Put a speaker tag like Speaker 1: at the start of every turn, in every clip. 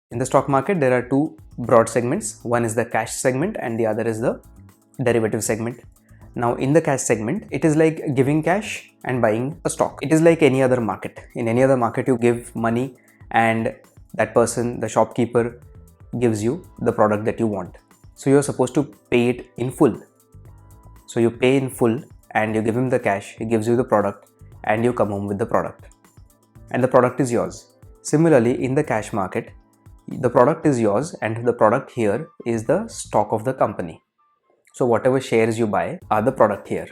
Speaker 1: In the stock market, there are two broad segments. One is the cash segment and the other is the derivative segment. Now in the cash segment, it is like giving cash and buying a stock. It is like any other market. In any other market, you give money and that person, the shopkeeper, gives you the product that you want. So you're supposed to pay it in full. So you pay in full and you give him the cash, he gives you the product and you come home with the product. And the product is yours. Similarly, in the cash market, the product is yours and the product here is the stock of the company. So whatever shares you buy are the product here.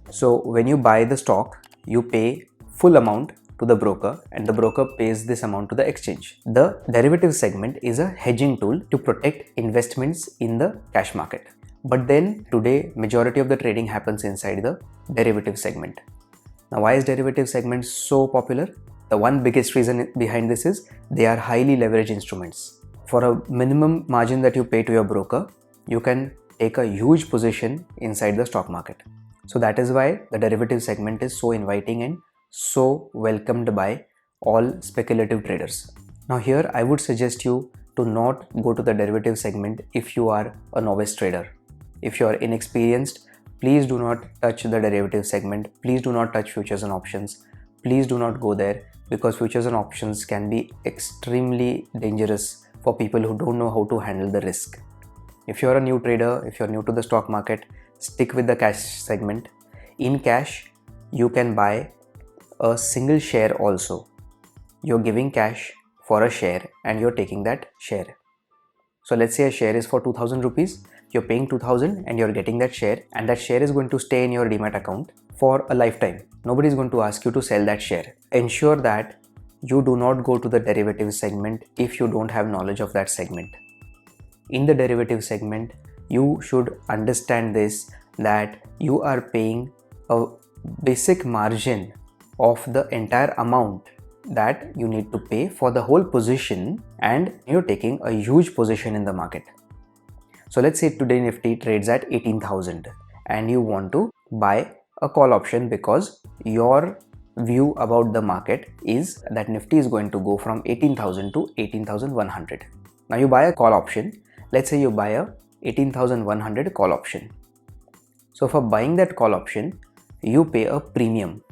Speaker 1: So when you buy the stock, you pay full amount to the broker and the broker pays this amount to the exchange. The derivative segment is a hedging tool to protect investments in the cash market. But then today majority of the trading happens inside the derivative segment. Now why is derivative segment so popular? The one biggest reason behind this is they are highly leveraged instruments. For a minimum margin that you pay to your broker, you can take a huge position inside the stock market. So that is why the derivative segment is so inviting and so welcomed by all speculative traders. Now here I would suggest you to not go to the derivative segment if you are a novice trader. If you are inexperienced, please do not touch the derivative segment. Please do not touch futures and options. Please do not go there because futures and options can be extremely dangerous for people who don't know how to handle the risk. If you're a new trader, if you're new to the stock market, stick with the cash segment. In cash, you can buy a single share also. You're giving cash for a share and you're taking that share. So let's say a share is for 2000 rupees. You're paying 2000 and you're getting that share, and that share is going to stay in your Demat account for a lifetime. Nobody is going to ask you to sell that share. Ensure that you do not go to the derivative segment if you don't have knowledge of that segment. In the derivative segment, you should understand this, that you are paying a basic margin of the entire amount that you need to pay for the whole position, and you're taking a huge position in the market. So let's say today Nifty trades at 18,000 and you want to buy a call option because your view about the market is that Nifty is going to go from 18,000 to 18,100. Now you buy a call option. Let's say you buy a 18,100 call option. So for buying that call option, you pay a premium.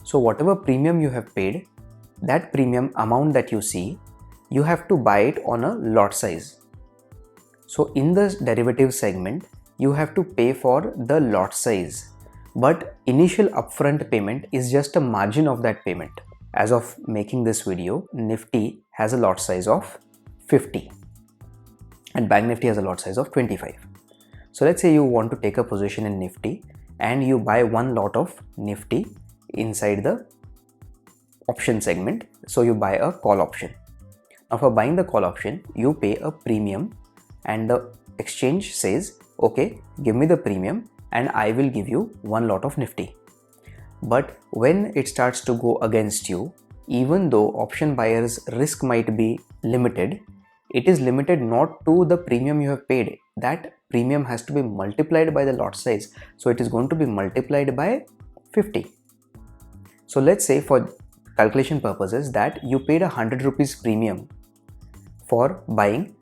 Speaker 1: So whatever premium you have paid, that premium amount that you see, you have to buy it on a lot size. So in the derivative segment, you have to pay for the lot size, but initial upfront payment is just a margin of that payment. As of making this video, Nifty has a lot size of 50 and Bank Nifty has a lot size of 25. So let's say you want to take a position in Nifty and you buy one lot of Nifty inside the option segment. So you buy a call option. Now for buying the call option, you pay a premium and the exchange says, okay, give me the premium and I will give you one lot of Nifty. But when it starts to go against you, even though option buyers' risk might be limited, it is limited not to the premium you have paid. That premium has to be multiplied by the lot size. So it is going to be multiplied by 50. So let's say for calculation purposes that you paid 100 rupees premium for buying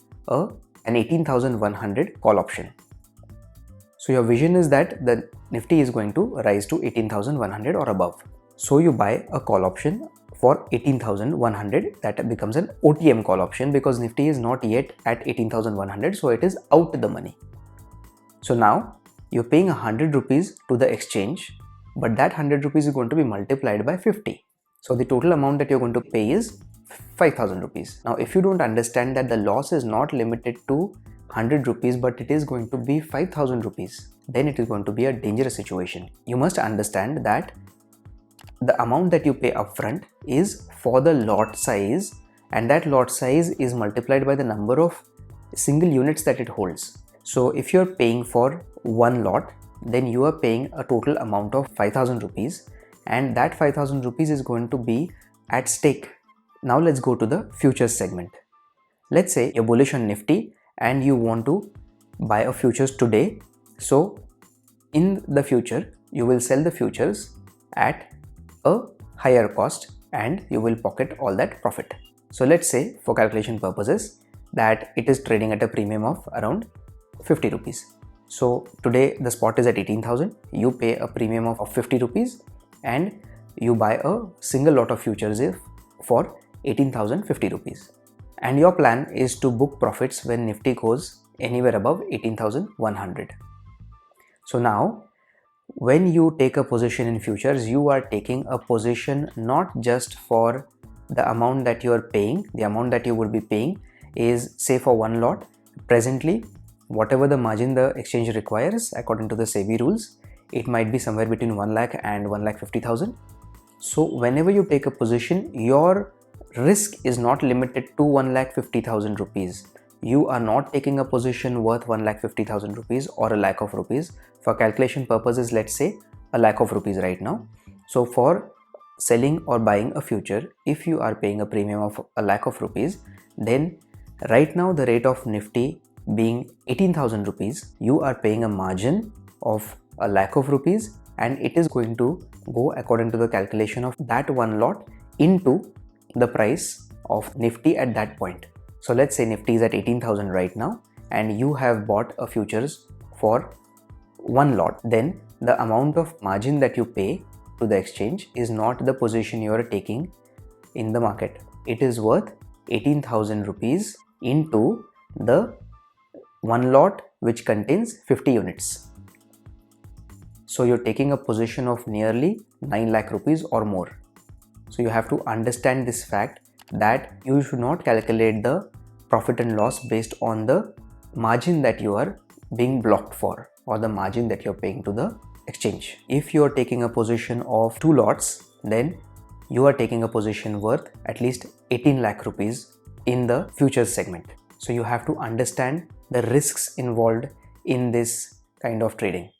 Speaker 1: an 18,100 call option. So your vision is that the Nifty is going to rise to 18,100 or above. So you buy a call option for 18,100, that becomes an OTM call option because Nifty is not yet at 18,100, so it is out the money. So now you're paying 100 rupees to the exchange, but that 100 rupees is going to be multiplied by 50. So the total amount that you're going to pay is 5,000 rupees. Now if you don't understand that the loss is not limited to 100 rupees but it is going to be 5,000 rupees, then it is going to be a dangerous situation. You must understand that the amount that you pay upfront is for the lot size, and that lot size is multiplied by the number of single units that it holds. So if you're paying for one lot, then you are paying a total amount of 5,000 rupees, and that 5,000 rupees is going to be at stake. Now let's go to the futures segment. Let's say you're bullish on Nifty and you want to buy a futures today. So in the future, you will sell the futures at a higher cost and you will pocket all that profit. So let's say for calculation purposes that it is trading at a premium of around 50 rupees. So today the spot is at 18,000. You pay a premium of 50 rupees and you buy a single lot of futures for 18,050 rupees. And your plan is to book profits when Nifty goes anywhere above 18,100. So now when you take a position in futures, you are taking a position not just for the amount that you are paying. The amount that you would be paying is, say, for one lot. Presently, whatever the margin the exchange requires according to the SEBI rules, it might be somewhere between 1 lakh and 1,50,000. So whenever you take a position, your risk is not limited to 1,50,000 rupees. You are not taking a position worth 1,50,000 rupees or a lakh of rupees. For calculation purposes, let's say a lakh of rupees right now. So for selling or buying a future, if you are paying a premium of a lakh of rupees, then right now the rate of Nifty being 18,000 rupees, you are paying a margin of a lakh of rupees, and it is going to go according to the calculation of that one lot into the price of Nifty at that point. So let's say Nifty is at 18,000 right now and you have bought a futures for one lot. Then the amount of margin that you pay to the exchange is not the position you are taking in the market. It is worth 18,000 rupees into the one lot which contains 50 units. So you're taking a position of nearly 9 lakh rupees or more. So you have to understand this fact that you should not calculate the profit and loss based on the margin that you are being blocked for or the margin that you're paying to the exchange. If you are taking a position of 2 lots, then you are taking a position worth at least 18 lakh rupees in the futures segment. So you have to understand the risks involved in this kind of trading.